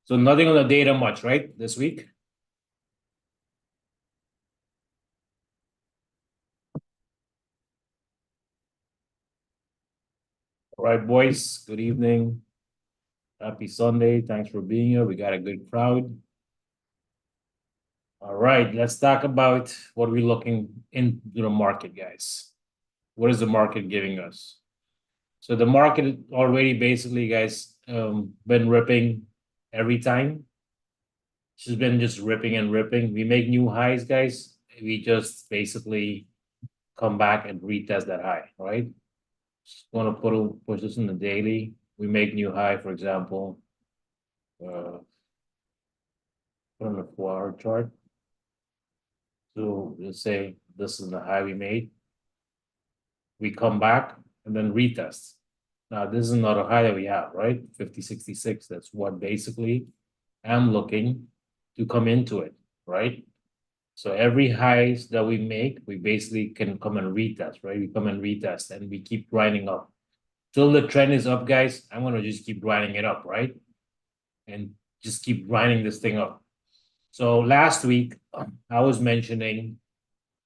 So nothing on the data much, right, this week? All right, boys, good evening. Happy Sunday. Thanks for being here. We got a good crowd. All right, let's talk about what we're looking into the market, guys. What is the market giving us? So the market already basically, guys, been ripping every time. She's been just ripping and ripping. We make new highs, guys. We just basically come back and retest that high, right? Just want to push this in the daily. We make new high, for example. Put on the 4-hour chart. So let's say this is the high we made. We come back and then retest. Now, this is not a high that we have, right? 50.66. That's what basically I'm looking to come into it, right? So every highs that we make, we basically can come and retest, right? We come and retest and we keep grinding up. Till the trend is up, guys, I'm gonna just keep grinding it up, right? And just keep grinding this thing up. So last week, I was mentioning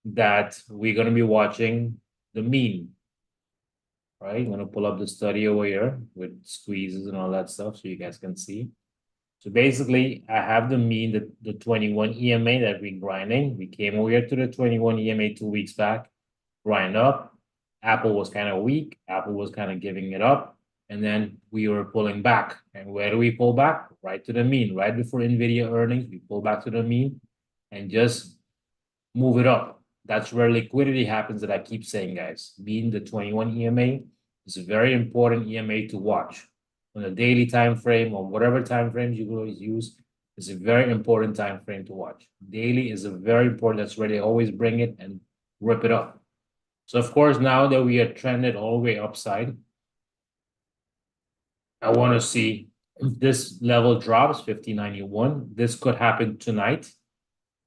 that we're gonna be watching the mean, right? I'm gonna pull up the study over here with squeezes and all that stuff so you guys can see. So basically, I have the mean, the 21 EMA that we're grinding. We came over here to the 21 EMA 2 weeks back, grind up. Apple was kind of weak. Apple was kind of giving it up. And then we were pulling back. And where do we pull back? Right to the mean. Right before NVIDIA earnings, we pull back to the mean and just move it up. That's where liquidity happens that I keep saying, guys. Being the 21 EMA is a very important EMA to watch. On a daily time frame or whatever time frames you always use, is a very important time frame to watch. Daily is a very important. That's where they always bring it and rip it up. So of course, now that we are trended all the way upside, I want to see if this level drops 50.91. This could happen tonight.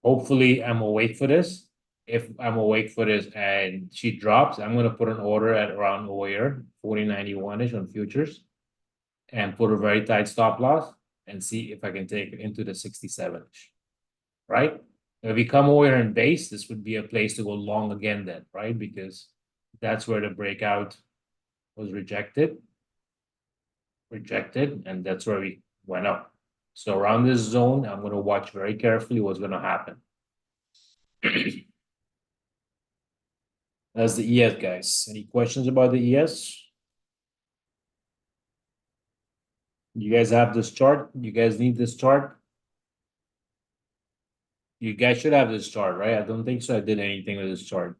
Hopefully, I'm awake for this. If I'm awake for this and she drops, I'm going to put an order at around over here, 40.91-ish on futures, and put a very tight stop loss and see if I can take it into the 67-ish, right? If we come over here and base, this would be a place to go long again then, right? Because that's where the breakout was rejected, and that's where we went up. So around this zone, I'm going to watch very carefully what's going to happen. That's the ES, guys. Any questions about the ES? You guys have this chart? You guys need this chart? You guys should have this chart, right? I don't think so. I did anything with this chart.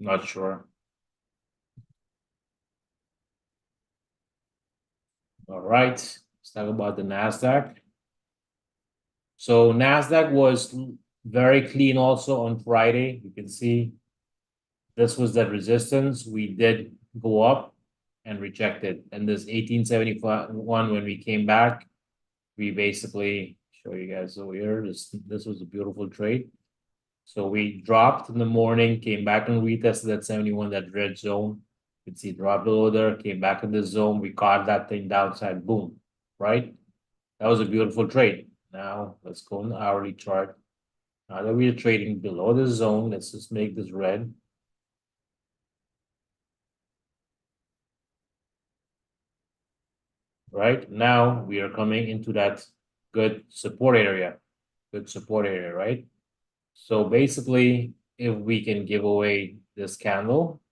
Not sure. All right. Let's talk about the NASDAQ. So NASDAQ was very clean also on Friday. You can see this was that resistance. We did go up and rejected. And this 1871, when we came back, we basically show you guys over here. This was a beautiful trade. So we dropped in the morning, came back and retested that 71, that red zone. You can see dropped below there, came back in the zone. We caught that thing downside, boom, right? That was a beautiful trade. Now let's go on the hourly chart. Now that we are trading below the zone, let's just make this red. Right now we are coming into that good support area, right? So basically, if we can give away this candle,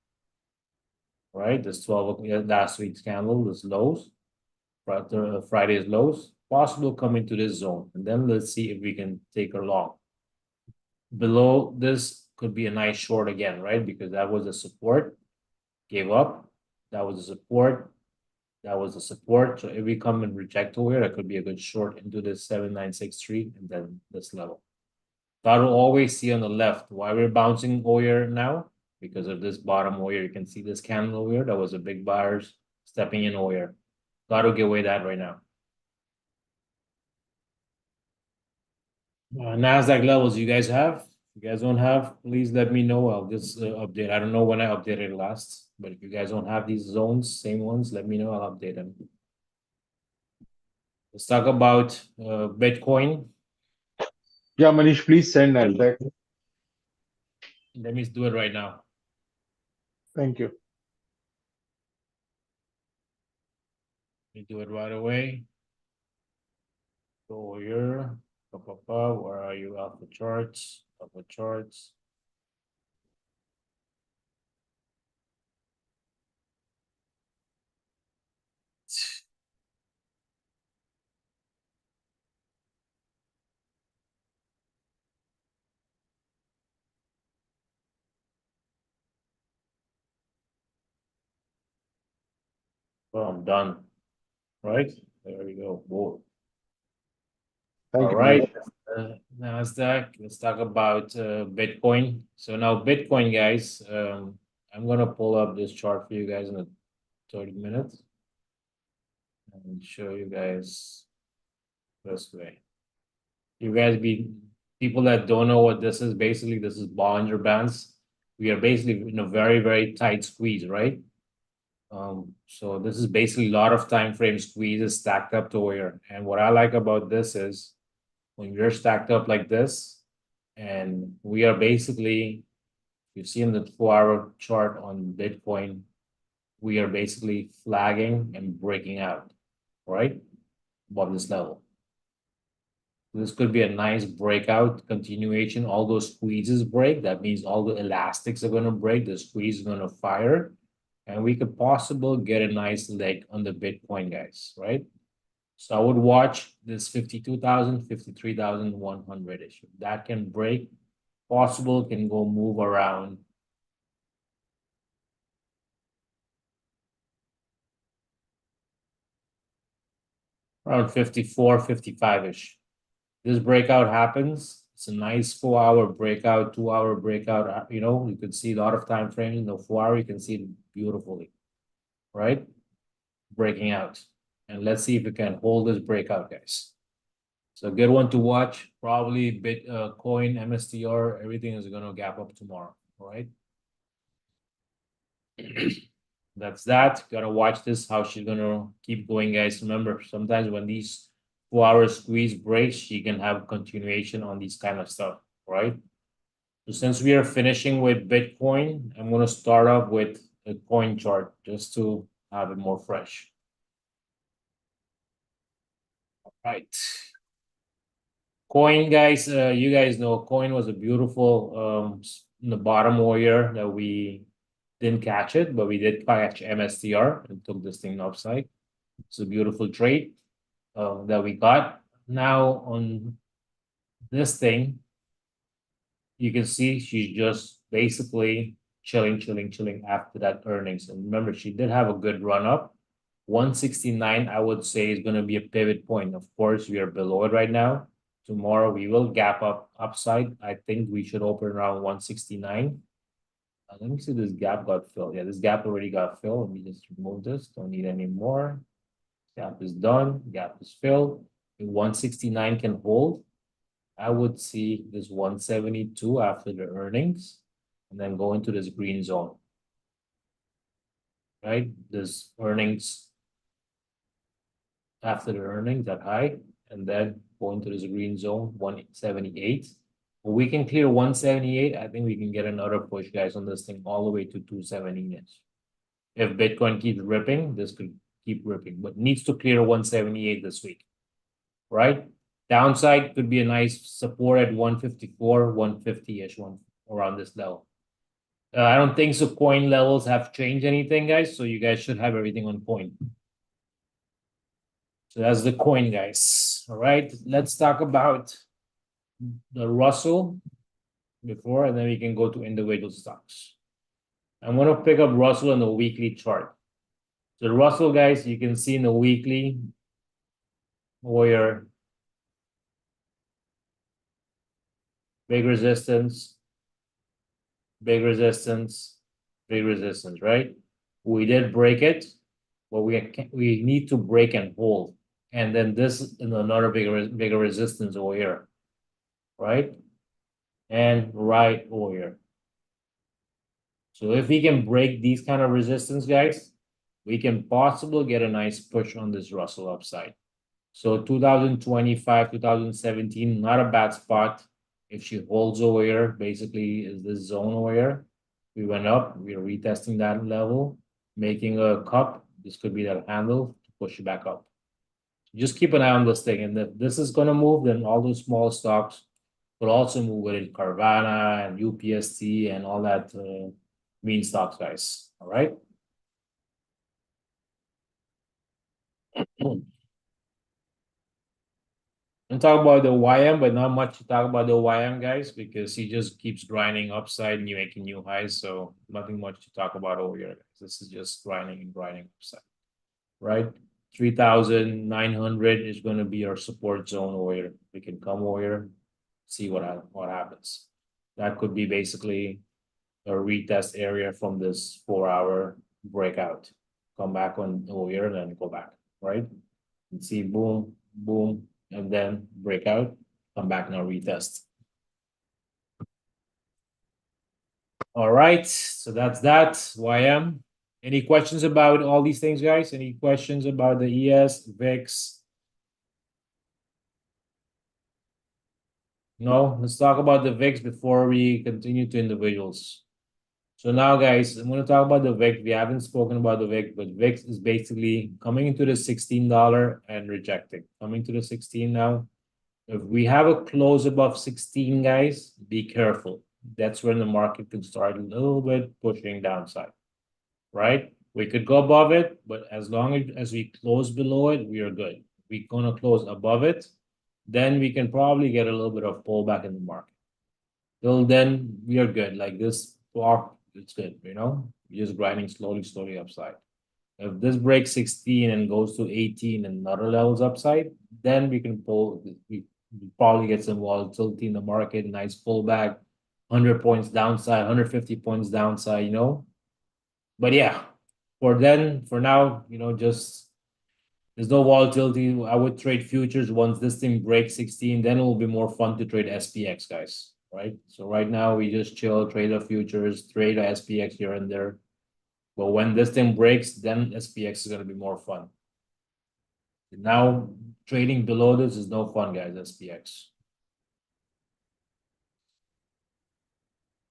right? This 12 last week's candle, this lows, Friday's lows, possible coming to this zone. And then let's see if we can take her long. Below this could be a nice short again, right? Because that was a support, gave up. That was a support. That was a support. So if we come and reject over here, that could be a good short into this 7963 and then this level. That will always see on the left. Why we're bouncing over here now? Because of this bottom over here. You can see this candle over here. That was a big buyers stepping in over here. Got to give away that right now. NASDAQ levels you guys have? If you guys don't have, please let me know. I'll just update. I don't know when I updated last, but if you guys don't have these zones, same ones, let me know. I'll update them. Let's talk about Bitcoin. Yeah, Manish, please send Nasdaq. Let me do it right now. Thank you. Let me do it right away. Go here. Where are you? Alpha charts. Alpha charts. Well, I'm done. Right? There we go. Boom. Thank All you, right. Manish. Nasdaq. Let's talk about Bitcoin. So now Bitcoin, guys. I'm gonna pull up this chart for you guys in 30 minutes and show you guys this way. You guys be people that don't know what this is. Basically, this is Bollinger Bands. We are basically in a very, very tight squeeze, right? So this is basically a lot of time frame squeezes stacked up to here. And what I like about this is when we're stacked up like this, and we are basically, you see in the 4-hour chart on Bitcoin, we are basically flagging and breaking out, right? Above this level. This could be a nice breakout continuation. All those squeezes break. That means all the elastics are going to break. The squeeze is going to fire. And we could possibly get a nice leg on the Bitcoin, guys, right? So I would watch this 52,000, 53,100 issue. That can break. Possible can go move around. Around 54, 55-ish. This breakout happens. It's a nice 4-hour breakout, 2-hour breakout. You could see a lot of time frames in the 4-hour. You can see it beautifully, right? Breaking out. And let's see if we can hold this breakout, guys. So good one to watch. Probably Bitcoin, MSTR, everything is gonna gap up tomorrow. All right. That's that. Gotta watch this, how she's gonna keep going, guys. Remember, sometimes when these 4-hour squeeze breaks, she can have continuation on these kind of stuff, right? So since we are finishing with Bitcoin, I'm gonna start off with a coin chart just to have it more fresh. All right. Coin, guys, you guys know coin was a beautiful in the bottom warrior that we didn't catch it, but we did catch MSTR and took this thing upside. It's a beautiful trade that we got. Now on this thing, you can see she's just basically chilling after that earnings. And remember, she did have a good run up. 169, I would say, is going to be a pivot point. Of course, we are below it right now. Tomorrow we will gap up upside. I think we should open around 169. Let me see, this gap got filled. Yeah, this gap already got filled. Let me just remove this. Don't need any more. Gap is done. Gap is filled. If 169 can hold, I would see this 172 after the earnings and then go into this green zone. Right? This earnings after the earnings that high and then go into this green zone 178. We can clear 178. I think we can get another push, guys, on this thing all the way to 270. If Bitcoin keeps ripping, this could keep ripping, but needs to clear 178 this week, right? Downside could be a nice support at 154, 150-ish, one around this level. I don't think so. Coin levels have changed anything, guys. So you guys should have everything on point. So that's the coin, guys. All right, let's talk about the Russell before, and then we can go to individual stocks. I'm going to pick up Russell in the weekly chart. So Russell, guys, you can see in the weekly where big resistance, big resistance, big resistance, right? We did break it, but we need to break and hold. And then this is another bigger resistance over here, right? And right over here. So if we can break these kind of resistance, guys, we can possibly get a nice push on this Russell upside. So 2025, 2017, not a bad spot. If she holds over here, basically is this zone over here. We went up, we are retesting that level, making a cup. This could be that handle to push it back up. Just keep an eye on this thing, and if this is gonna move, then all those small stocks will also move with it, Carvana and UPST and all that mean stocks, guys. All right. And talk about the YM, but not much to talk about the YM, guys, because he just keeps grinding upside and you making new highs. So nothing much to talk about over here, guys. This is just grinding and grinding upside, right? 3,900 is going to be our support zone over here. We can come over here, see what happens. That could be basically a retest area from this 4-hour breakout. Come back on over here and then go back, right? And see boom, boom, and then breakout, come back now retest. All right, so that's that. YM. Any questions about all these things, guys? Any questions about the ES, VIX? No, let's talk about the VIX before we continue to individuals. So now, guys, I'm going to talk about the VIX. We haven't spoken about the VIX, but VIX is basically coming into the $16 and rejecting. Coming to the 16 now. If we have a close above 16, guys, be careful. That's when the market could start a little bit pushing downside, right? We could go above it, but as long as we close below it, we are good. We're going to close above it, then we can probably get a little bit of pullback in the market. Till then, we are good. Like this block, it's good, you know? We're just grinding slowly upside. If this breaks 16 and goes to 18 and other levels upside, then we can we probably get some volatility in the market, nice pullback, 100 points downside, 150 points downside, you know? But yeah, for now, you know, just there's no volatility. I would trade futures once this thing breaks 16, then it will be more fun to trade SPX, guys, right? So right now we just chill, trade the futures, trade the SPX here and there. But when this thing breaks, then SPX is going to be more fun. Now, trading below this is no fun, guys, SPX.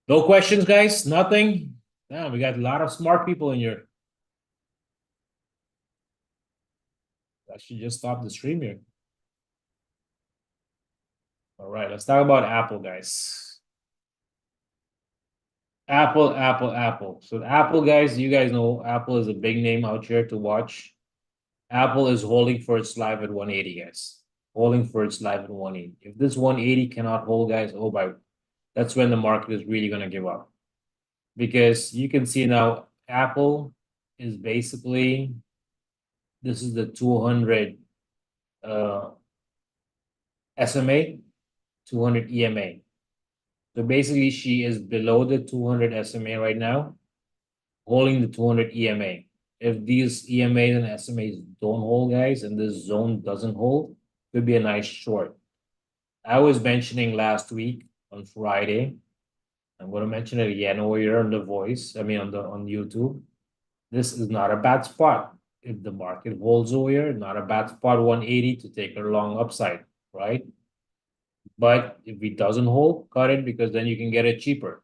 No questions, guys? Nothing? Damn, we got a lot of smart people in here. I should just stop the stream here. All right, let's talk about Apple, guys. Apple. So Apple, guys, you guys know Apple is a big name out here to watch. Apple is holding for its life at 180, guys. Holding for its life at 180. If this 180 cannot hold, guys, oh my, that's when the market is really going to give up. Because you can see now, Apple is basically, this is the 200 SMA, 200 EMA. So basically, she is below the 200 SMA right now, holding the 200 EMA. If these EMAs and SMAs don't hold, guys, and this zone doesn't hold, could be a nice short. I was mentioning last week on Friday. I'm going to mention it again over here on the voice. I mean, on YouTube. This is not a bad spot. If the market holds over here, not a bad spot 180 to take a long upside, right? But if it doesn't hold, cut it because then you can get it cheaper.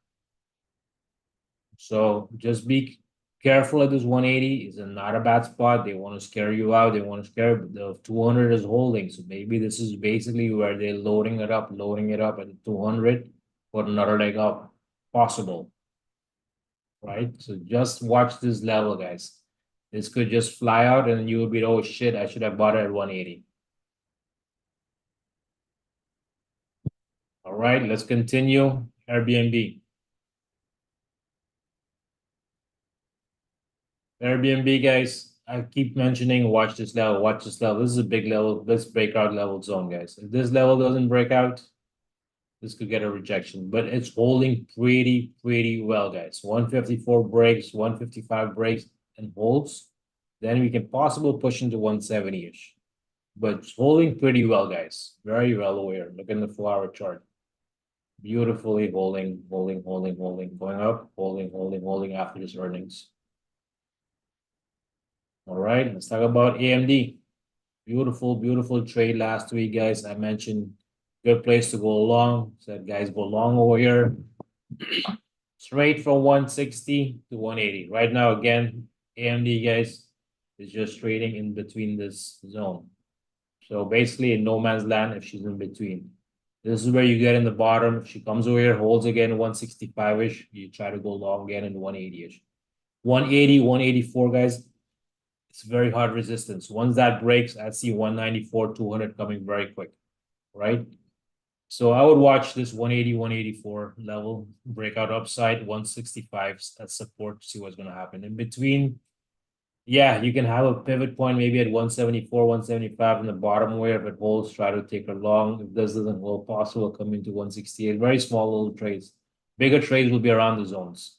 So just be careful at this 180. It's not a bad spot. They want to scare you out. They want to scare the 200 is holding. So maybe this is basically where they're loading it up at the 200 for another leg up possible. Right? So just watch this level, guys. This could just fly out and you will be, oh shit, I should have bought it at 180. All right, let's continue. Airbnb. Airbnb, guys, I keep mentioning, watch this level, watch this level. This is a big level. Let's break out level zone, guys. If this level doesn't break out, this could get a rejection, but it's holding pretty well, guys. 154 breaks, 155 breaks and holds. Then we can possibly push into 170-ish. But it's holding pretty well, guys. Very well aware. Look in the 4-hour chart. Beautifully holding, going up, holding after this earnings. All right, let's talk about AMD. Beautiful, beautiful trade last week, guys. I mentioned good place to go long. Said guys go long over here. Straight from 160 to 180. Right now, again, AMD guys is just trading in between this zone. So basically in no man's land if she's in between. This is where you get in the bottom. If she comes over here, holds again 165-ish, you try to go long again in 180-ish. 180, 184, guys. It's very hard resistance. Once that breaks, I see 194, 200 coming very quick, right? So I would watch this 180, 184 level breakout upside, 165 as support, see what's going to happen. In between, yeah, you can have a pivot point maybe at 174, 175 in the bottom where if it holds, try to take a long. If this doesn't hold, possible come into 168. Very small little trades. Bigger trades will be around the zones.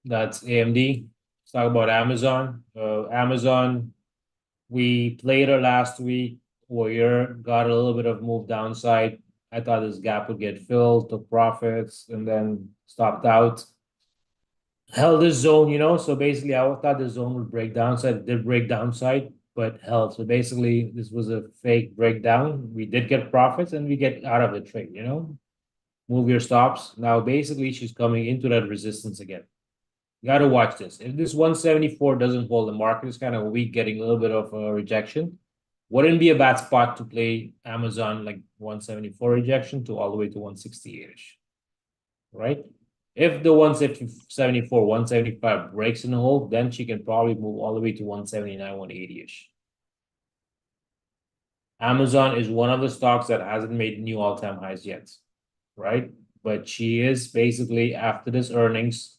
That's AMD. Let's talk about Amazon. Amazon, we played her last week. Warrior got a little bit of move downside. I thought this gap would get filled, took profits, and then stopped out. Held this zone, you know. So basically, I thought the zone would break downside. It did break downside, but held. So basically, this was a fake breakdown. We did get profits and we get out of the trade, you know. Move your stops. Now, basically, she's coming into that resistance again. You got to watch this. If this 174 doesn't hold, the market is kind of weak, getting a little bit of a rejection. Wouldn't be a bad spot to play Amazon like 174 rejection to all the way to 168-ish, right? If the 174, 175 breaks in the hole, then she can probably move all the way to 179, 180-ish. Amazon is one of the stocks that hasn't made new all-time highs yet, right? But she is basically, after this earnings,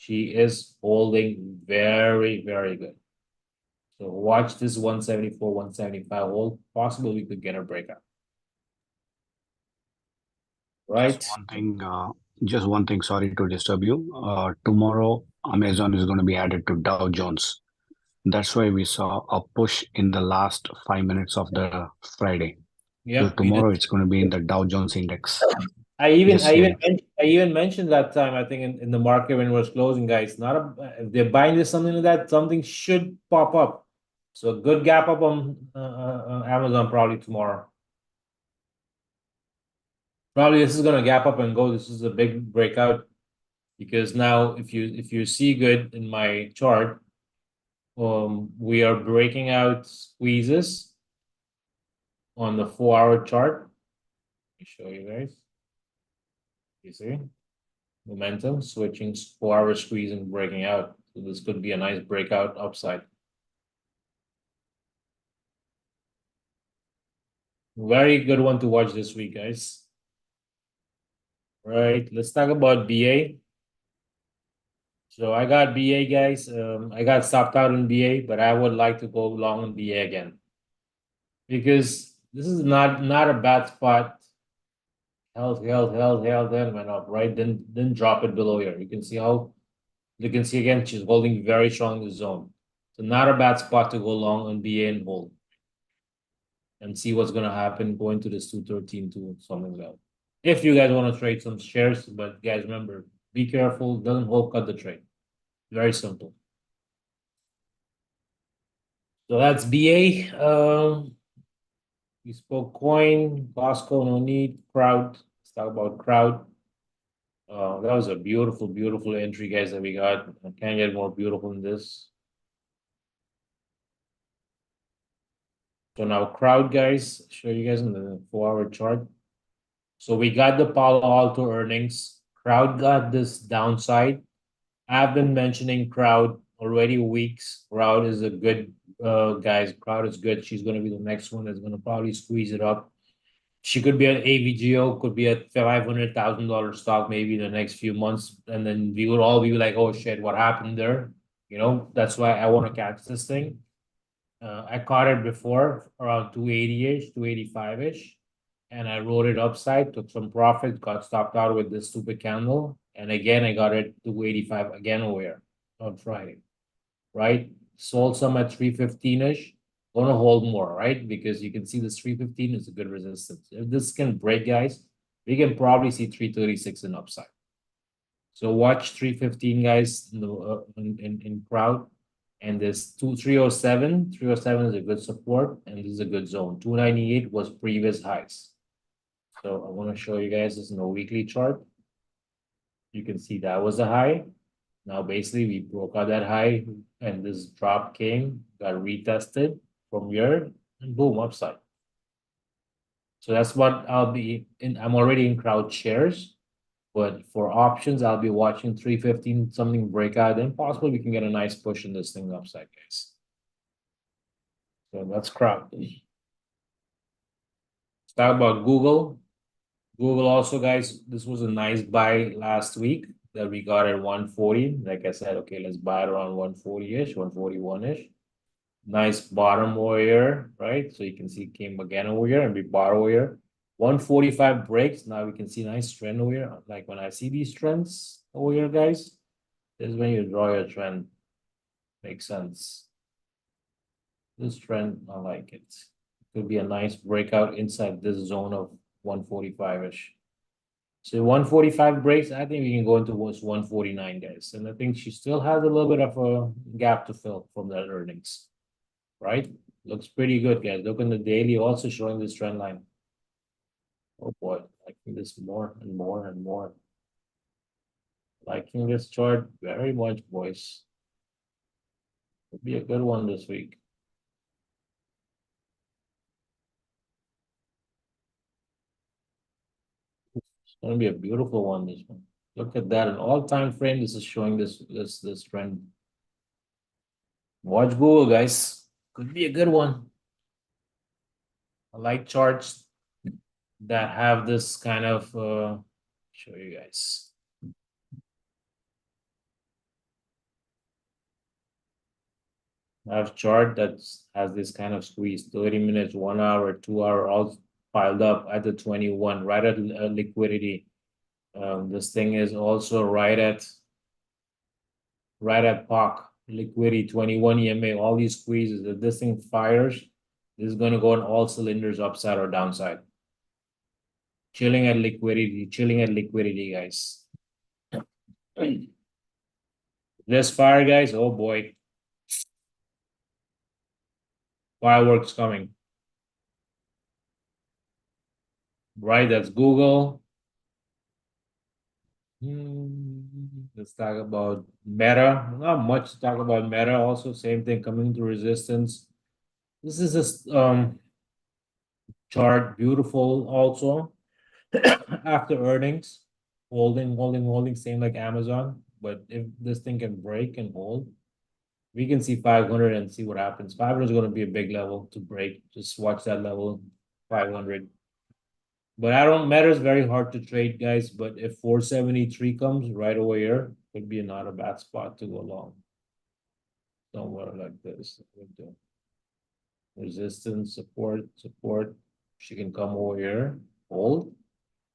she is holding very, very good. So watch this 174, 175 hold. Possibly we could get a breakout. Right? Just one thing, sorry to disturb you. Tomorrow, Amazon is going to be added to Dow Jones. That's why we saw a push in the last 5 minutes of the Friday. Yeah. So tomorrow it's going to be in the Dow Jones index. I even mentioned that time, I think in the market when it was closing, guys, if they're buying this something like that, something should pop up. So a good gap up on Amazon probably tomorrow. Probably this is gonna gap up and go. This is a big breakout because now if you see good in my chart, we are breaking out squeezes on the 4-hour chart. Let me show you guys. You see momentum switching 4-hour squeeze and breaking out. So this could be a nice breakout upside. Very good one to watch this week, guys. Right, let's talk about BA. So I got BA, guys. I got stopped out in BA, but I would like to go long in BA again because this is not a bad spot. Held, then went up, right? Then drop it below here. You can see again, she's holding very strong in the zone. So not a bad spot to go long on BA and hold. And see what's gonna happen going to this 213 to something like that. If you guys want to trade some shares, but guys, remember, be careful, doesn't hold cut the trade. Very simple. So that's BA. We spoke coin, Costco, no need, crowd. Let's talk about crowd. That was a beautiful, beautiful entry, guys, that we got. I can't get more beautiful than this. So now crowd, guys, show you guys in the 4-hour chart. So we got the Palo Alto earnings. Crowd got this downside. I've been mentioning crowd already weeks. Crowd is a good guys. Crowd is good. She's going to be the next one that's going to probably squeeze it up. She could be an AVGO, could be a $500,000 stock maybe in the next few months, and then we would all be like, "Oh shit, what happened there?" You know, that's why I want to catch this thing. I caught it before around 280-ish, 285-ish. And I wrote it upside, took some profit, got stopped out with this stupid candle. And again, I got it to 85 again over here on Friday, right? Sold some at 315-ish. Gonna hold more, right? Because you can see this 315 is a good resistance. If this can break, guys, we can probably see 336 in upside. So watch 315, guys, in crowd. And this 307 is a good support, and this is a good zone. 298 was previous highs. So I want to show you guys this in a weekly chart. You can see that was a high. Now basically we broke out that high, and this drop came, got retested from here, and boom, upside. So that's what I'll be in. I'm already in crowd shares, but for options, I'll be watching 315 something breakout. Then possibly we can get a nice push in this thing upside, guys. So that's crowd. Let's talk about Google. Google also, guys, this was a nice buy last week that we got at 140. Like I said, okay, let's buy it around 140-ish, 141-ish. Nice bottom over here, right? So you can see it came again over here and we bought over here. 145 breaks. Now we can see nice trend over here. Like when I see these trends over here, guys, this is when you draw your trend. Makes sense. This trend, I like it. Could be a nice breakout inside this zone of 145-ish. So 145 breaks, I think we can go towards 149, guys. And I think she still has a little bit of a gap to fill from that earnings. Right? Looks pretty good, guys. Look on the daily, also showing this trend line. Oh boy, liking this more and more and more. Liking this chart very much, boys. Could be a good one this week. It's gonna be a beautiful one, this one. Look at that, an all-time frame. This is showing this trend. Watch Google, guys. Could be a good one. I like charts that have this kind of show you guys. I have chart that has this kind of squeeze, 30 minutes, 1 hour, 2 hour, all piled up at the 21, right at liquidity. This thing is also right at POC, liquidity, 21 EMA, all these squeezes. If this thing fires, this is going to go on all cylinders, upside or downside. Chilling at liquidity, guys. This fire, guys, oh boy. Fireworks coming. Right, that's Google. Let's talk about Meta. Not much to talk about Meta. Also, same thing coming to resistance. This is a chart, beautiful also. After earnings, holding, same like Amazon. But if this thing can break and hold, we can see 500 and see what happens. 500 is going to be a big level to break. Just watch that level, 500. But I don't matter. It's very hard to trade, guys. But if 473 comes right over here, could be not a bad spot to go long. Somewhere like this. Resistance, support. She can come over here, hold,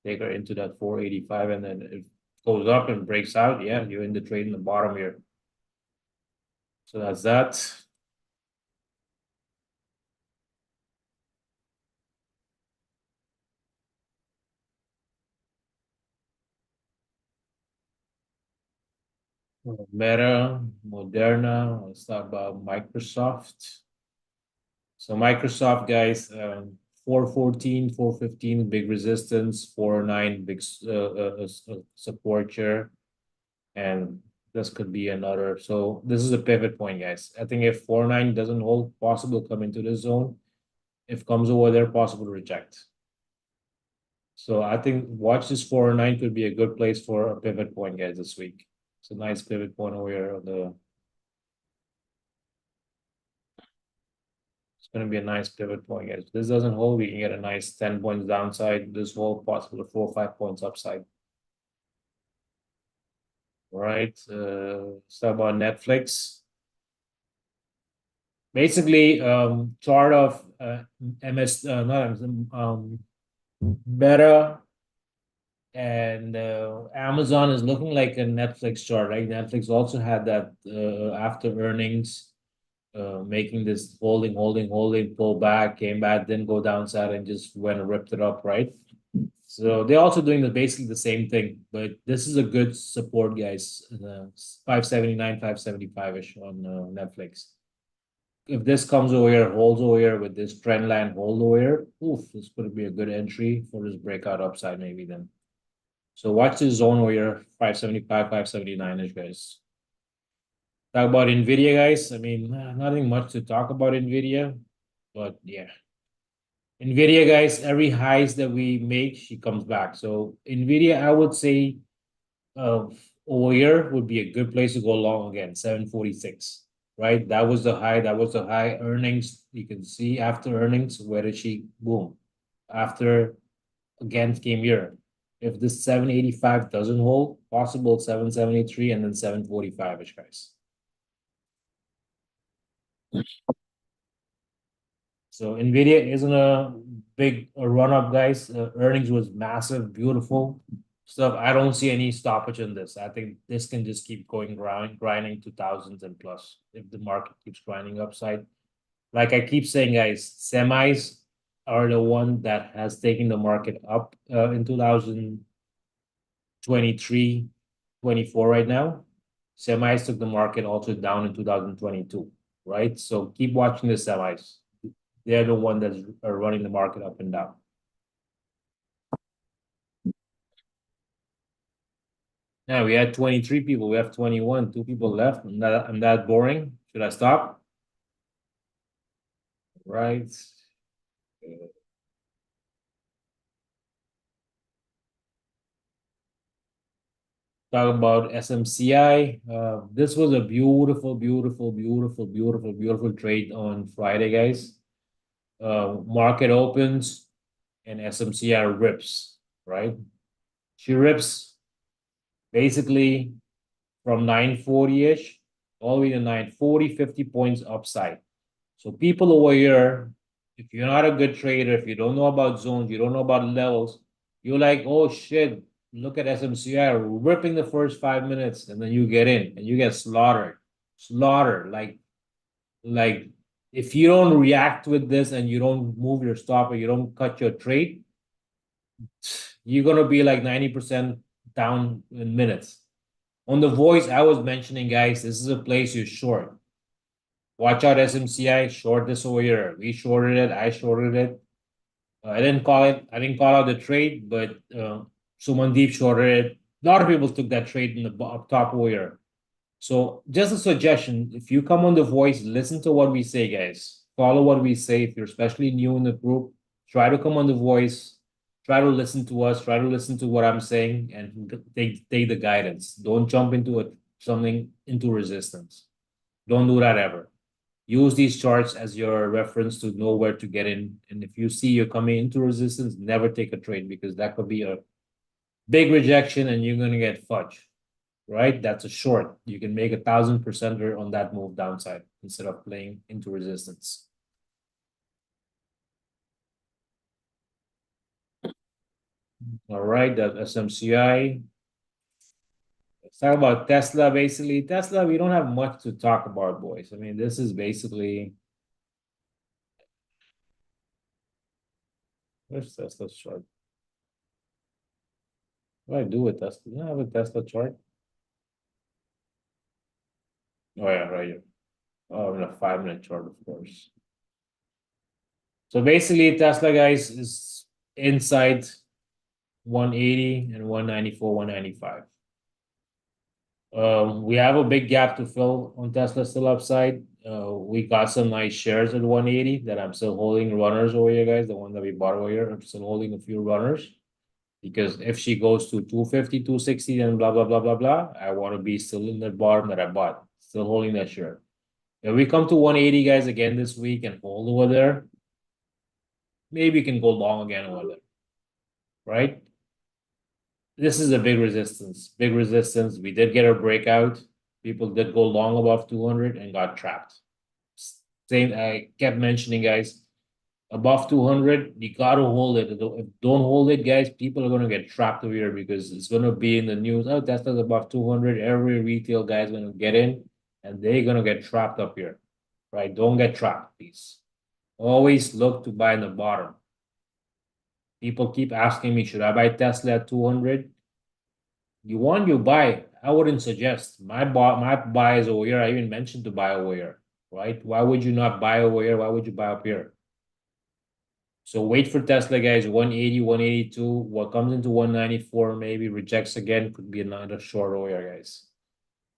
take her into that 485, and then it goes up and breaks out. Yeah, you're in the trade in the bottom here. So that's that. Meta, Moderna, let's talk about Microsoft. So Microsoft, guys, 414, 415, big resistance, 409, big support here. And this could be another. So this is a pivot point, guys. I think if 409 doesn't hold, possible come into this zone. If comes over there, possible to reject. So I think watch this 409 could be a good place for a pivot point, guys, this week. It's a nice pivot point over here on the. It's going to be a nice pivot point, guys. If this doesn't hold, we can get a nice 10 points downside. This hold possible 4 or 5 points upside. All right. So about Netflix. Basically, chart of Meta and Amazon is looking like a Netflix chart, right? Netflix also had that after earnings, making this holding, pull back, came back, then go downside and just went and ripped it up, right? So they're also doing basically the same thing, but this is a good support, guys. 579, 575-ish on Netflix. If this comes over here, holds over here with this trend line hold over here, oof, this could be a good entry for this breakout upside maybe then. So watch this zone over here, 575, 579-ish, guys. Talk about NVIDIA, guys. I mean, nothing much to talk about NVIDIA, but yeah. NVIDIA, guys, every highs that we make, she comes back. So NVIDIA, I would say, over here would be a good place to go long again, 746, right? That was the high. That was the high earnings. You can see after earnings, where did she boom? After again came here. If this 785 doesn't hold, possible 773 and then 745-ish, guys. So NVIDIA isn't a big run up, guys. Earnings was massive, beautiful stuff. I don't see any stoppage in this. I think this can just keep going grinding to thousands and plus if the market keeps grinding upside. Like I keep saying, guys, semis are the one that has taken the market up in 2023, 24 right now. Semis took the market also down in 2022, right? So keep watching the semis. They're the one that's running the market up and down. Now we had 23 people. We have 21. 2 people left. I'm that boring. Should I stop? Right. Talk about SMCI. This was a beautiful trade on Friday, guys. Market opens and SMCI rips, right? She rips basically from 940-ish all the way to 940, 50 points upside. So people over here, if you're not a good trader, if you don't know about zones, you don't know about levels, you're like, oh shit, look at SMCI ripping the first 5 minutes, and then you get in and you get slaughtered. Like if you don't react with this and you don't move your stop or you don't cut your trade, you're gonna be like 90% down in minutes. On the voice, I was mentioning, guys, this is a place you short. Watch out, SMCI, short this over here. We shorted it, I shorted it. I didn't call out the trade, but Sumandeep shorted it. A lot of people took that trade in the up top over here. So just a suggestion, if you come on the voice, listen to what we say, guys. Follow what we say. If you're especially new in the group, try to come on the voice. Try to listen to us. Try to listen to what I'm saying and take the guidance. Don't jump into something into resistance. Don't do that ever. Use these charts as your reference to know where to get in. And if you see you're coming into resistance, never take a trade because that could be a big rejection and you're going to get fudge, right? That's a short. You can make 1,000% on that move downside instead of playing into resistance. All right, that SMCI. Let's talk about Tesla. Basically, Tesla, we don't have much to talk about, boys. I mean, this is basically. Where's Tesla's chart? What do I do with Tesla? Do I have a Tesla chart? Oh, yeah, right here. Oh, in a 5-minute chart, of course. So basically, Tesla, guys, is inside 180 and 194, 195. We have a big gap to fill on Tesla still upside. We got some nice shares at 180 that I'm still holding runners over here, guys. The one that we bought over here, I'm still holding a few runners because if she goes to 250, 260, then blah, blah, blah, blah, blah, I want to be still in the bottom that I bought, still holding that share. If we come to 180, guys, again this week and hold over there, maybe you can go long again over there, right? This is a big resistance. We did get a breakout. People did go long above 200 and got trapped. Same, I kept mentioning, guys, above 200, you got to hold it. If don't hold it, guys, people are going to get trapped over here because it's going to be in the news. Oh, Tesla's above 200. Every retail guy is going to get in and they're going to get trapped up here, right? Don't get trapped, please. Always look to buy in the bottom. People keep asking me, should I buy Tesla at 200? You want, you buy. I wouldn't suggest. My buy is over here. I even mentioned to buy over here, right? Why would you not buy over here? Why would you buy up here? So wait for Tesla, guys. 180, 182. What comes into 194, maybe rejects again, could be another short over here, guys.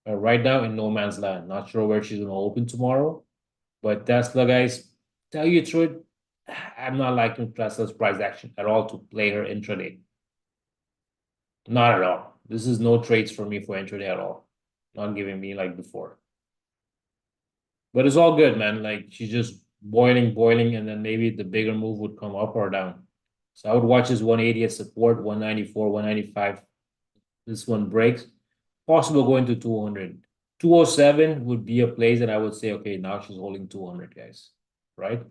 Right now in no man's land. Not sure where she's gonna open tomorrow. But Tesla, guys, tell you the truth, I'm not liking Tesla's price action at all to play her intraday. Not at all. This is no trades for me for intraday at all. Not giving me like before. But it's all good, man. Like she's just boiling, and then maybe the bigger move would come up or down. So I would watch this 180 as support, 194, 195. This one breaks. Possible going to 200. 207 would be a place that I would say, okay, now she's holding 200, guys. Right?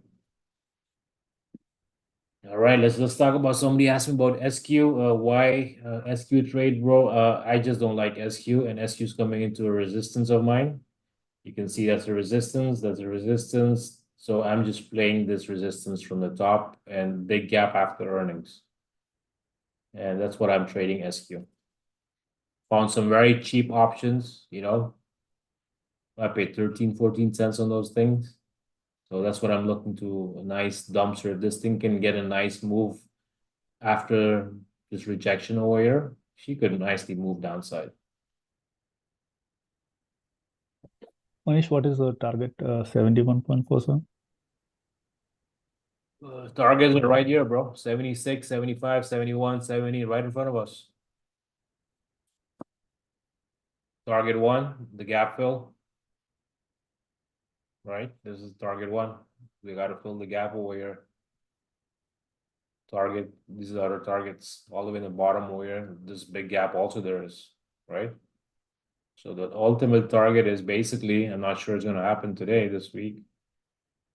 All right, let's talk about, somebody asked me about SQ. Why SQ trade, bro? I just don't like SQ, and SQ is coming into a resistance of mine. You can see that's a resistance, that's a resistance. So I'm just playing this resistance from the top and big gap after earnings. And that's what I'm trading SQ. Found some very cheap options, you know. I paid 13, 14 cents on those things. So that's what I'm looking to, a nice dumpster. This thing can get a nice move after this rejection over here. She could nicely move downside. Manish, what is the target? 71.47? Targets are right here, bro. 76, 75, 71, 70, right in front of us. Target one, the gap fill. Right, this is target one. We got to fill the gap over here. Target, these are other targets all the way in the bottom over here. This big gap also there is, right? So the ultimate target is basically, I'm not sure it's going to happen today, this week,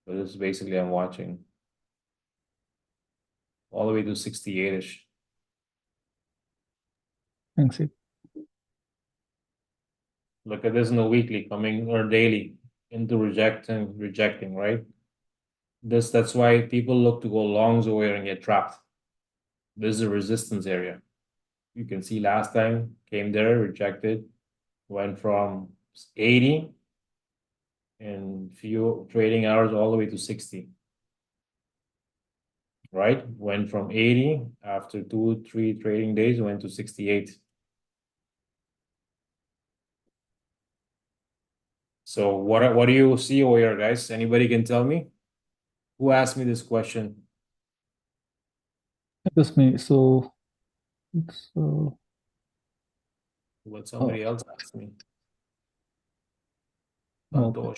but this is basically I'm watching all the way to 68-ish. Thanks. Look at this in the weekly coming or daily into rejecting, right? That's why people look to go longs over here and get trapped. This is a resistance area. You can see last time came there, rejected, went from 80 in few trading hours all the way to 60. Right? Went from 80 after 2-3 trading days, went to 68. So what do you see over here, guys? Anybody can tell me? Who asked me this question? Just me. So it's What somebody else asked me. okay. Santosh.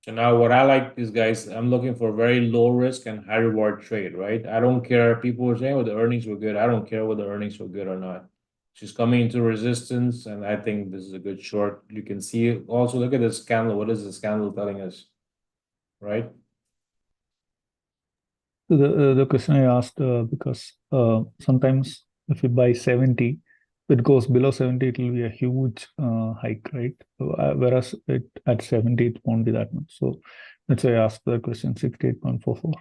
So now what I like is, guys, I'm looking for very low risk and high reward trade, right? I don't care. People were saying, oh, the earnings were good. I don't care whether the earnings were good or not. She's coming into resistance, and I think this is a good short. You can see also, look at this candle. What is this candle telling us? Right? So the question I asked because sometimes if you buy 70, if it goes below 70, it will be a huge hike, right? Whereas it at 70, it won't be that much. So that's why I asked the question 68.44.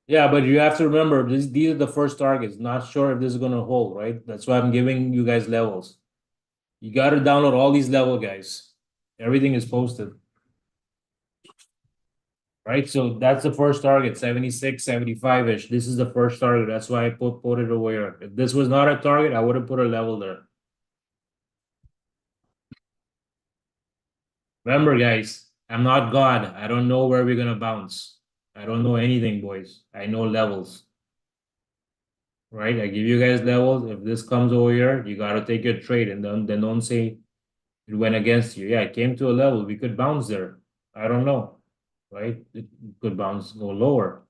Yeah, but you have to remember these are the first targets. Not sure if this is gonna hold, right? That's why I'm giving you guys levels. You got to download all these level, guys. Everything is posted. Right, so that's the first target, 76, 75-ish. This is the first target. That's why I put it over here. If this was not a target, I would have put a level there. Remember, guys, I'm not God. I don't know where we're gonna bounce. I don't know anything, boys. I know levels. Right? I give you guys levels. If this comes over here, you gotta take your trade, and then don't say it went against you. Yeah, it came to a level. We could bounce there. I don't know. Right? It could bounce, go lower.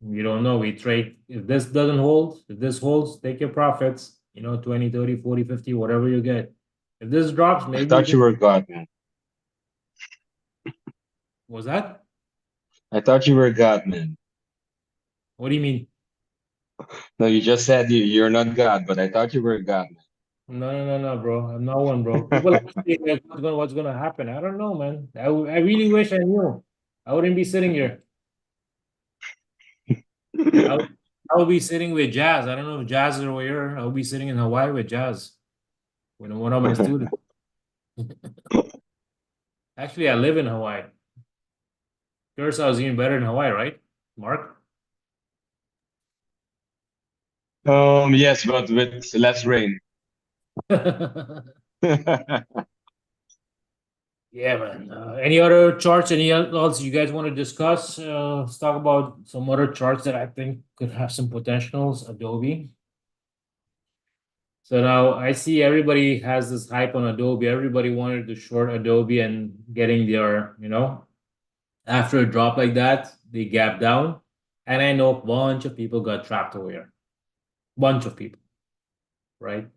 You don't know. We trade. If this doesn't hold, if this holds, take your profits, 20, 30, 40, 50, whatever you get. If this drops, maybe I thought you were God, man. Was that? I thought you were God, man. What do you mean? No, you just said you're not God, but I thought you were God, man. No, bro. I'm not one, bro. People ask me, like, what's gonna happen? I don't know, man. I really wish I knew. I wouldn't be sitting here. I would be sitting with Jazz. I don't know if Jazz is over here. I would be sitting in Hawaii with Jazz. With one of my students. Actually, I live in Hawaii. Curacao is even better than Hawaii, right, Mark? Yes, but with less rain. Yeah, man. Any other charts? Any else you guys want to discuss? Let's talk about some other charts that I think could have some potentials. Adobe. So now I see everybody has this hype on Adobe. Everybody wanted to short Adobe and getting their, after a drop like that, they gap down. And I know a bunch of people got trapped over here. Bunch of people, right?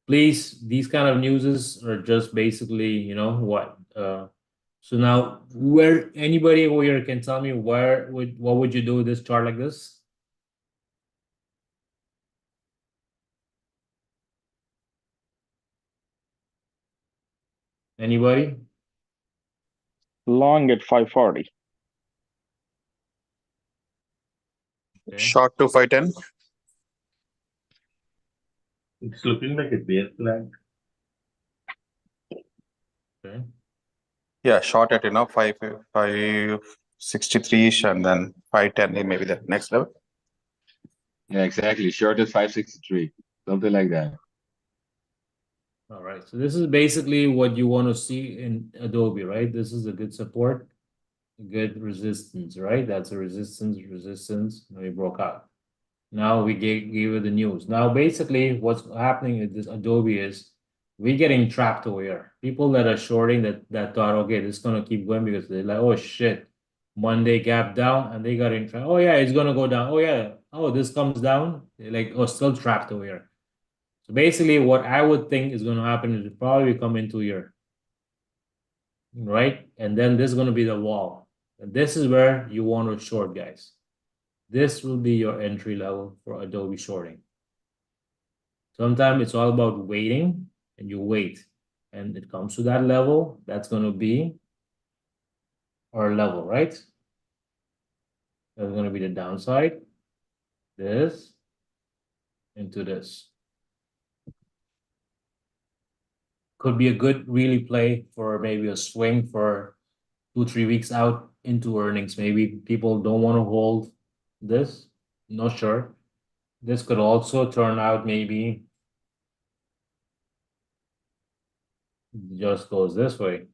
Please, these kind of newses are just basically, what? So now, where anybody over here can tell me what would you do with this chart like this? Anybody? Long at 540. Okay. Short to 510. It's looking like a bear flag. Okay. Yeah, short at 563ish and then 510 maybe the next level. Yeah, exactly. Short at 563, something like that. All right. So this is basically what you want to see in Adobe, right? This is a good support, a good resistance, right? That's a resistance. Now we broke out. Now we gave you the news. Now basically what's happening with this Adobe is we're getting trapped over here. People that are shorting that thought, okay, this is gonna keep going because they're like, oh shit, Monday gap down and they got in trap. Oh yeah, it's gonna go down. Oh yeah, oh this comes down. They're like, oh, still trapped over here. So basically, what I would think is gonna happen is probably come into here, right? And then this is gonna be the wall. And this is where you want to short, guys. This will be your entry level for Adobe shorting. Sometimes it's all about waiting, and you wait, and it comes to that level. That's going to be our level, right? That's going to be the downside. This into this. Could be a good really play for maybe a swing for 2-3 weeks out into earnings. Maybe people don't want to hold this. Not sure. This could also turn out maybe just goes this way.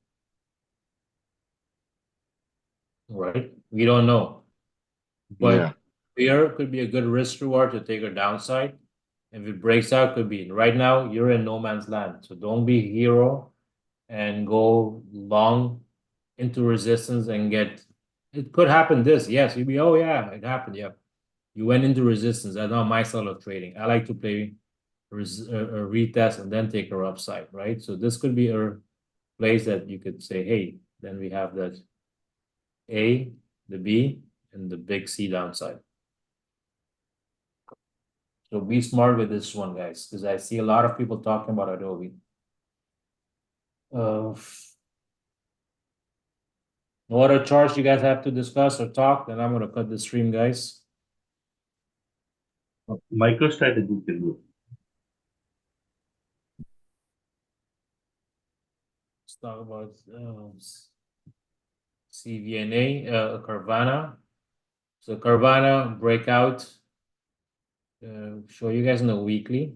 Right? We don't know. But Yeah. here could be a good risk reward to take a downside. If it breaks out, could be. Right now, you're in no man's land. So don't be a hero and go long into resistance and get. It could happen this. Yes, you'd be, oh yeah, it happened. Yeah. You went into resistance. That's not my style of trading. I like to play a retest and then take a upside, right? So this could be a place that you could say, hey, then we have that A, the B, and the big C downside. So be smart with this one, guys, because I see a lot of people talking about Adobe. No other charts you guys have to discuss or talk, then I'm going to cut the stream, guys. MicroStrategy can do. Let's talk about CVNA, Carvana. So Carvana breakout. Show you guys in the weekly.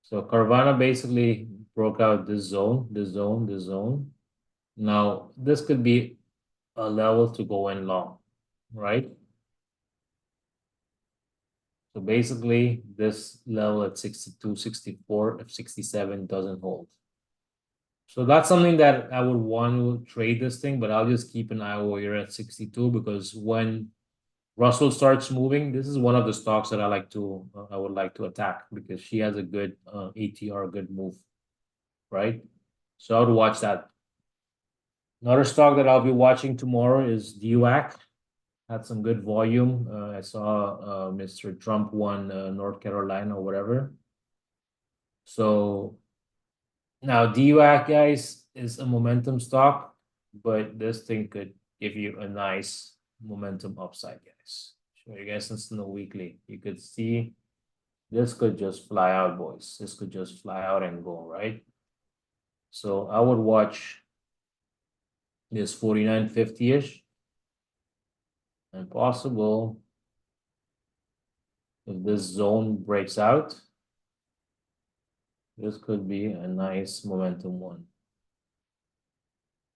So Carvana basically broke out this zone, this zone, this zone. Now this could be a level to go in long, right? So basically this level at 62, 64, if 67 doesn't hold. So that's something that I would want to trade this thing, but I'll just keep an eye over here at 62 because when Russell starts moving, this is one of the stocks that I would like to attack because she has a good ATR, good move, right? So I would watch that. Another stock that I'll be watching tomorrow is DUAC. Had some good volume. I saw Mr. Trump won North Carolina or whatever. So now DUAC, guys, is a momentum stock. but this thing could give you a nice momentum upside, guys. Show you guys since in the weekly. You could see this could just fly out, boys. This could just fly out and go, right? So I would watch this 49.50-ish. And possible if this zone breaks out, this could be a nice momentum one.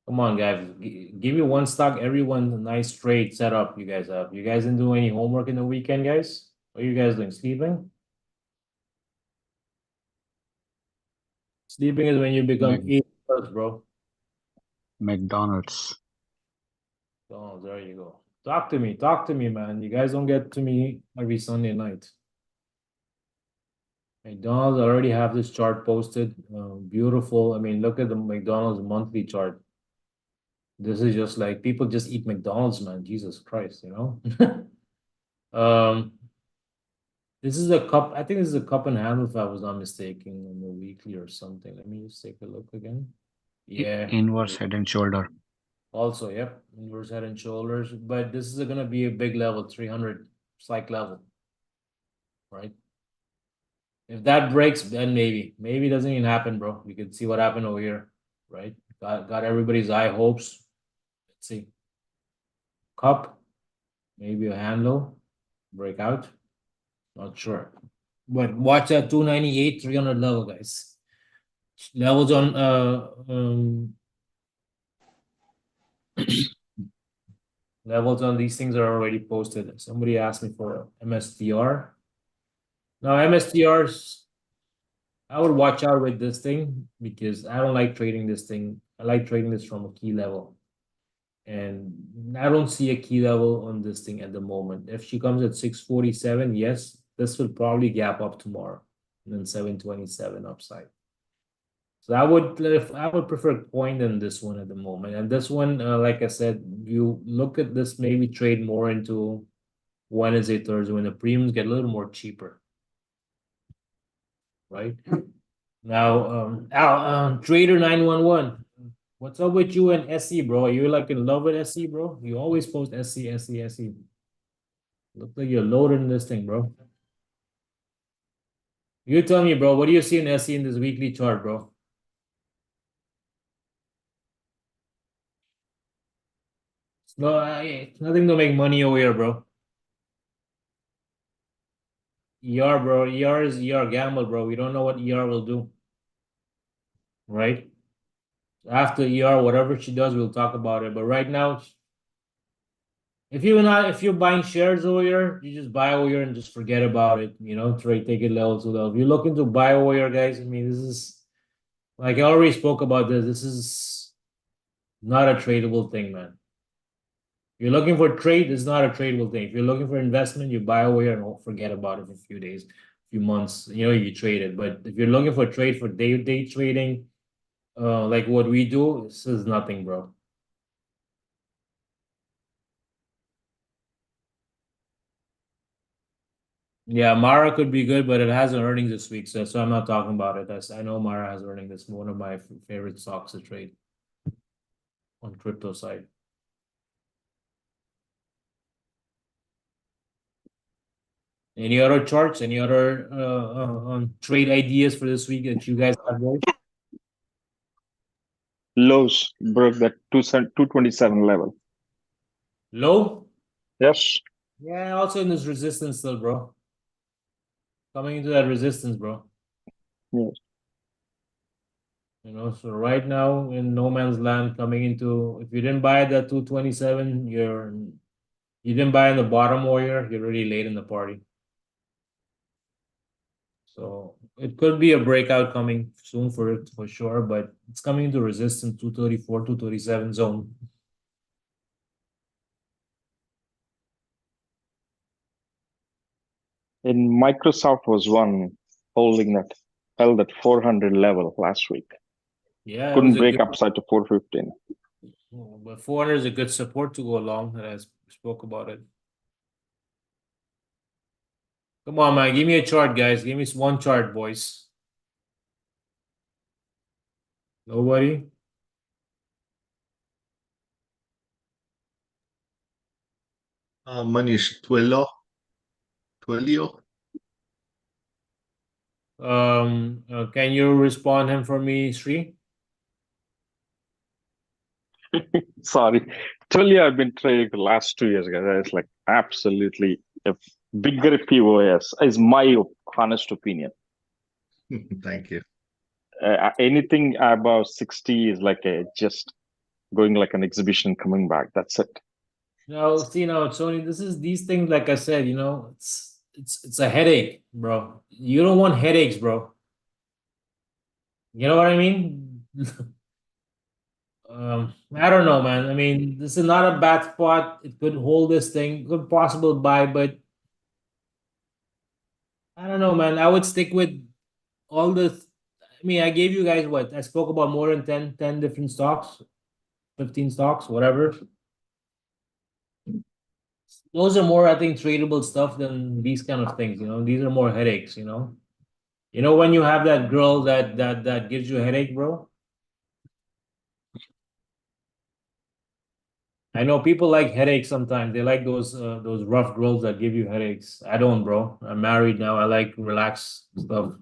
Come on, guys. Give me one stock, everyone, a nice trade setup you guys have. You guys didn't do any homework in the weekend, guys? What are you guys doing? Sleeping? Sleeping is when you become Maybe. 8+, bro. McDonald's. Oh, there you go. Talk to me, man. You guys don't get to me every Sunday night. McDonald's already have this chart posted. Beautiful. I mean, look at the McDonald's monthly chart. This is just like people just eat McDonald's, man. Jesus Christ, you know? This is a cup. I think this is a cup and handle, if I was not mistaken, on the weekly or something. Let me just take a look again. Yeah. Inverse head and shoulder. Also, yep, inverse head and shoulders, but this is gonna be a big level, 300 psych level, right? If that breaks, then maybe it doesn't even happen, bro. We could see what happened over here, right? Got everybody's high hopes. Let's see. Cup, maybe a handle, breakout. Not sure, but watch that 298, 300 level, guys. Levels on levels on these things are already posted. Somebody asked me for MSTR. Now MSTRs, I would watch out with this thing because I don't like trading this thing. I like trading this from a key level. And I don't see a key level on this thing at the moment. If she comes at 647, yes, this will probably gap up tomorrow. And then 727 upside. So I would prefer coin than this one at the moment. And this one, like I said, you look at this, maybe trade more into Wednesday, Thursday, when the premiums get a little more cheaper. Right now, Trader 911, what's up with you and SE, bro? Are you like in love with SE, bro? You always post SE. Look like you're loaded in this thing, bro. You tell me, bro, what do you see in SE in this weekly chart, bro? No, nothing to make money over here, bro. ER, bro. ER is ER gamble, bro. We don't know what ER will do. Right? After ER, whatever she does, we'll talk about it. But right now, if you're buying shares over here, you just buy over here and just forget about it. You know, trade, take it level to level. If you're looking to buy over here, guys, I mean, this is like I already spoke about this. This is not a tradable thing, man. If you're looking for trade, it's not a tradable thing. If you're looking for investment, you buy over here and don't forget about it for a few days, few months. You know, you trade it. But if you're looking for trade for day trading, like what we do, this is nothing, bro. Yeah, Mara could be good, but it has an earnings this week, so I'm not talking about it. I know Mara has earnings. That's one of my favorite stocks to trade on crypto side. Any other charts? Any other trade ideas for this week that you guys have? Boys? Lowe's broke that 227 level. Low? Yes. Yeah, also in this resistance still, bro. Coming into that resistance, bro. Yes. You know, so right now in no man's land, coming into, if you didn't buy that 227, you didn't buy in the bottom warrior, you're already late in the party. So it could be a breakout coming soon for it for sure, but it's coming into resistance 234, 237 zone. And Microsoft was one holding that, held that 400 level last week. Yeah, Couldn't break upside to 415. But 400 is a good support to go along, and I spoke about it. Come on, man, give me a chart, guys. Give me one chart, boys. Nobody? Manish, Twilio. Can you respond him for me, Sri? Sorry. Twilio I've been trading the last 2 years, guys. It's like absolutely a bigger POS is my honest opinion. Thank you. Anything above 60 is like just going like an exhibition coming back. That's it. No, see, no, Tony, these things, like I said, it's a headache, bro. You don't want headaches, bro. You know what I mean? I don't know, man. I mean, this is not a bad spot. It could hold this thing, good possible buy, but I don't know, man. I would stick with all the. I mean, I gave you guys what? I spoke about more than 10 different stocks, 15 stocks, whatever. Those are more, I think, tradable stuff than these kind of things. These are more headaches. When you have that girl that gives you a headache, bro. I know people like headaches sometimes. They like those rough girls that give you headaches. I don't, bro. I'm married now. I like relaxed stuff.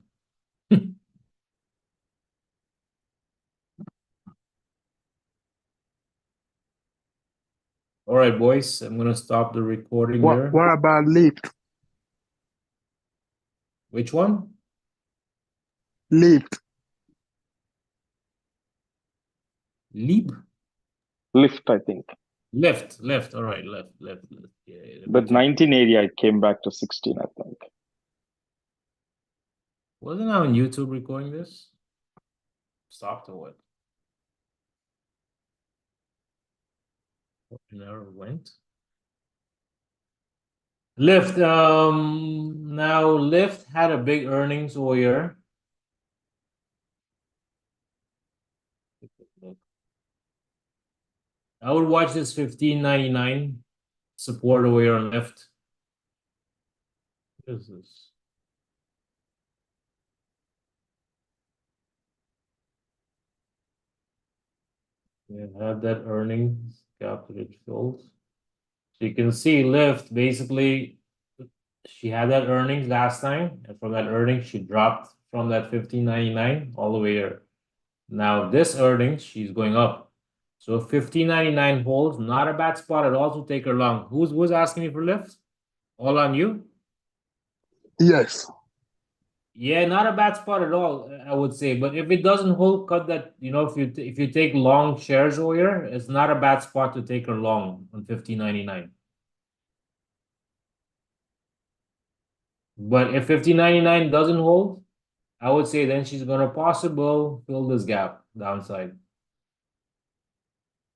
All right, boys. I'm gonna stop the recording here. What about Leap? Which one? Leap. Leap? Lift, I think. Left. All right, left. Yeah, But 1980, I came back to 16, I think. Wasn't I on YouTube recording this? Stopped or what? Never went. Lyft. Now Lyft had a big earnings all year. I would watch this 15.99 support over here on Lyft. What is this? Yeah, had that earnings gap that it filled. So you can see Lyft basically, she had that earnings last time, and from that earnings she dropped from that 15.99 all the way here. Now this earnings she's going up. So 15.99 holds, not a bad spot at all to take her long. Who's asking me for Lyft? All on you? Yes. Yeah, not a bad spot at all, I would say. But if it doesn't hold, cut that. If you take long shares over here, it's not a bad spot to take her long on 15.99. But if 15.99 doesn't hold, I would say then she's gonna possible fill this gap downside.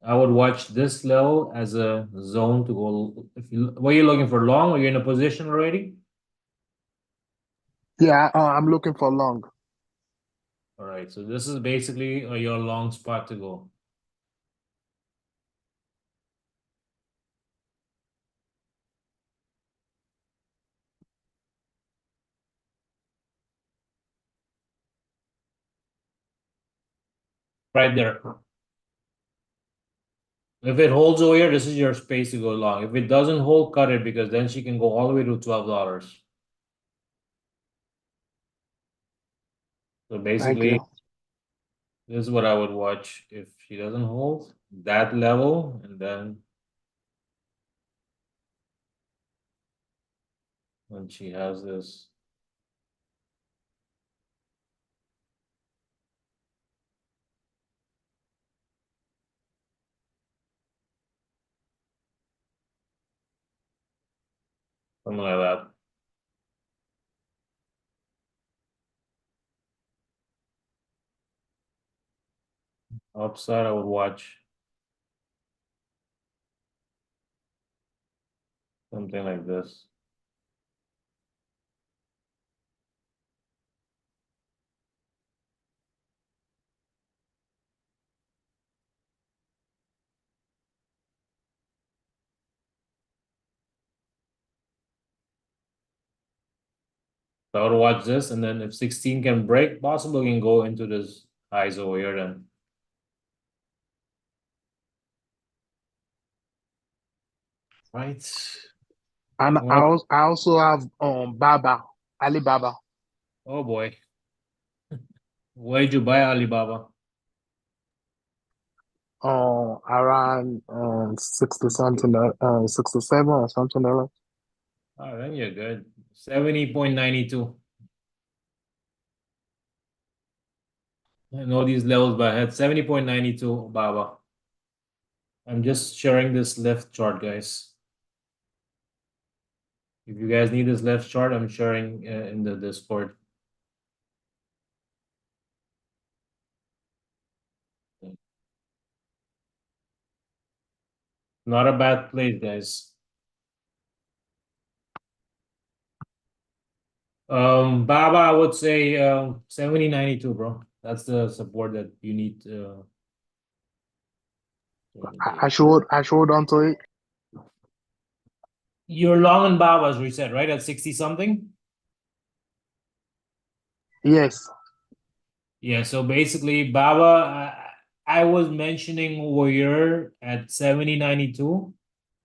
I would watch this level as a zone to go. Were you looking for long? Are you in a position already? Yeah, I'm looking for long. All right, so this is basically your long spot to go. Right there. If it holds over here, this is your space to go long. If it doesn't hold, cut it, because then she can go all the way to $12. So Thank basically, you. this is what I would watch if she doesn't hold that level, and then when she has this. Something like that. Upside, I would watch something like this. So I would watch this, and then if 16 can break, possible can go into this highs over here then. Right. And What? I also have Baba, Alibaba. Oh boy. Where did you buy Alibaba? Around 60 something, 67 or something like that. Oh, then you're good. 70.92. I know these levels by head. 70.92 Baba. I'm just sharing this left chart, guys. If you guys need this left chart, I'm sharing in the Discord. Not a bad place, guys. Baba, I would say 70.92, bro. That's the support that you need. I showed onto it. You're long on Baba's reset, right? At 60 something? Yes. Yeah, so basically, Baba, I was mentioning over here at 70.92.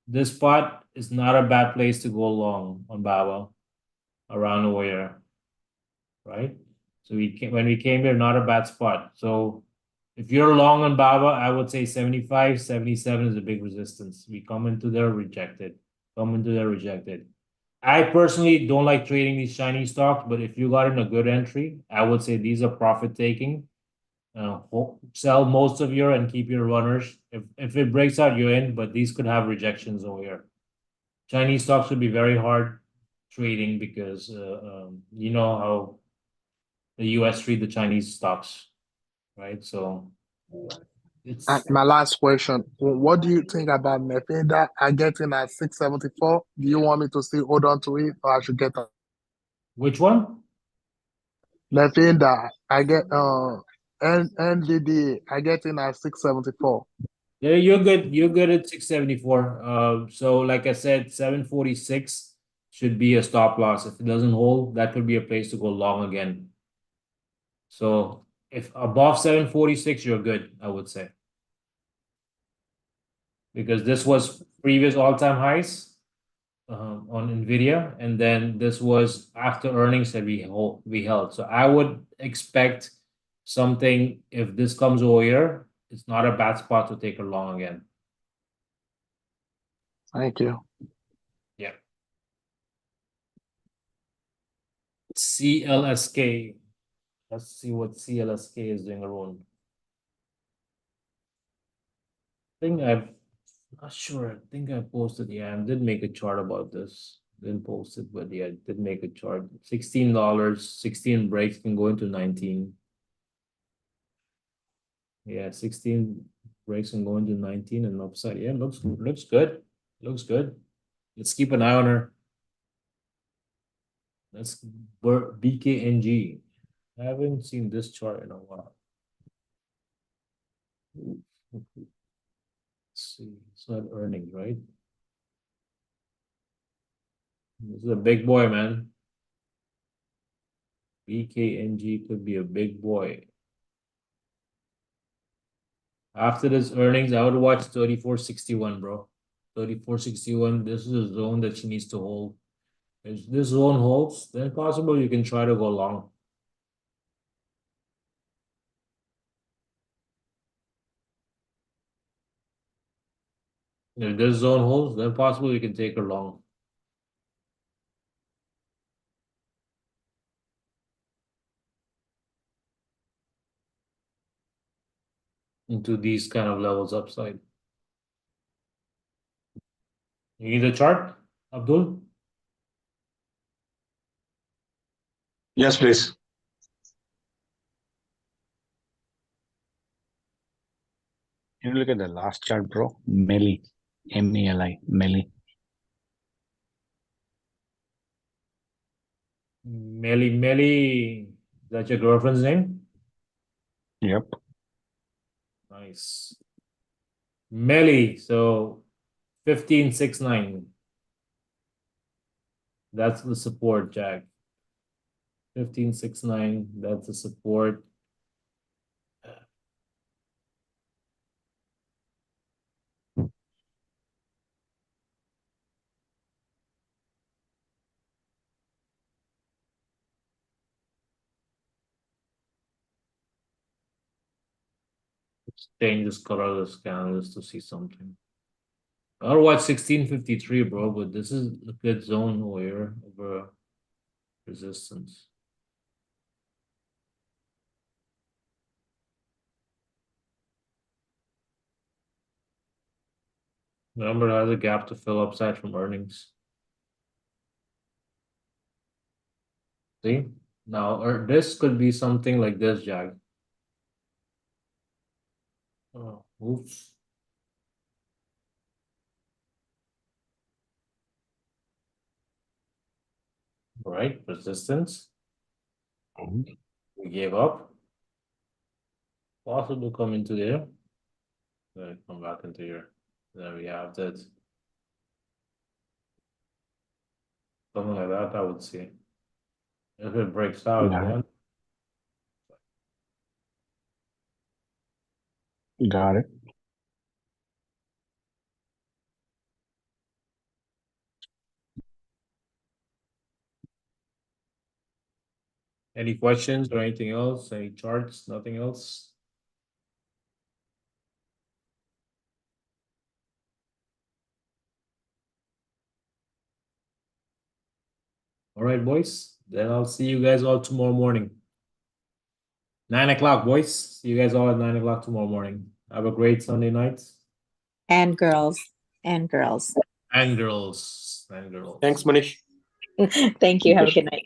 This spot is not a bad place to go long on Baba around over here, right? So when we came here, not a bad spot. So if you're long on Baba, I would say 75, 77 is a big resistance. We come into there rejected. Come into there rejected. I personally don't like trading these Chinese stocks, but if you got in a good entry, I would say these are profit taking. Sell most of your and keep your runners. If it breaks out, you're in, but these could have rejections over here. Chinese stocks would be very hard trading because you know how the US treat the Chinese stocks, right? So it's And my last question: what do you think about Nefenda? I get in at 674. Do you want me to still hold on to it, or I should get a which one? Nefenda? I get NVD. I get in at 674. Yeah, you're good. You're good at 674. So like I said, 746 should be a stop loss. If it doesn't hold, that could be a place to go long again. So if above 746, you're good, I would say. Because this was previous all-time highs on Nvidia, and then this was after earnings that we held. So I would expect something if this comes over here, it's not a bad spot to take a long again. Thank you. Yeah. CLSK. Let's see what CLSK is doing around. I think I've not sure. I think I posted. Yeah, I did make a chart about this. Didn't post it, but yeah, I did make a chart. $16, 16 breaks can go into 19. Yeah, 16 breaks can go into 19 and upside. Yeah, looks good. Looks good. Let's keep an eye on her. That's BKNG. I haven't seen this chart in a while. Let's see. It's not earnings, right? This is a big boy, man. BKNG could be a big boy. After this earnings, I would watch 3461, bro. 3461. This is a zone that she needs to hold. If this zone holds, then possible you can try to go long. If this zone holds, then possible you can take her long. Into these kind of levels upside. You need a chart, Abdul? Yes, please. Can you look at the last chart, bro? Meli, MELI, Meli. Meli, is that your girlfriend's name? Yep. Nice. Meli, so 1569. That's the support, Jack. 1569, that's the support. change this color of this canvas to see something. I'll watch 1653, bro, but this is a good zone over here over resistance. Remember, it has a gap to fill upside from earnings. See? Now, or this could be something like this, Jag. Oh, oops. Right, resistance. We gave up. Possible come into there. Then come back into here. There we have that. Something like that, I would see. If it breaks out, Yeah. then Got it. any questions or anything else? Any charts? Nothing else? All right, boys. Then I'll see you guys all tomorrow morning. 9 o'clock, boys. See you guys all at 9 o'clock tomorrow morning. Have a great Sunday night. And girls. And girls. And girls. And girls. Thanks, Manish. Thank you. Have a good night.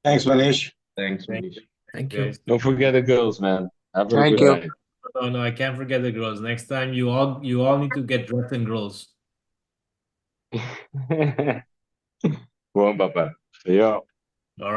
Thanks, Manish. Thanks, Thank Manish. Thank you. Don't forget the girls, man. Have a Thank good you. night. Oh no, I can't forget the girls. Next time you all need to get dressed in girls. Boom, Papa. Yeah. All right.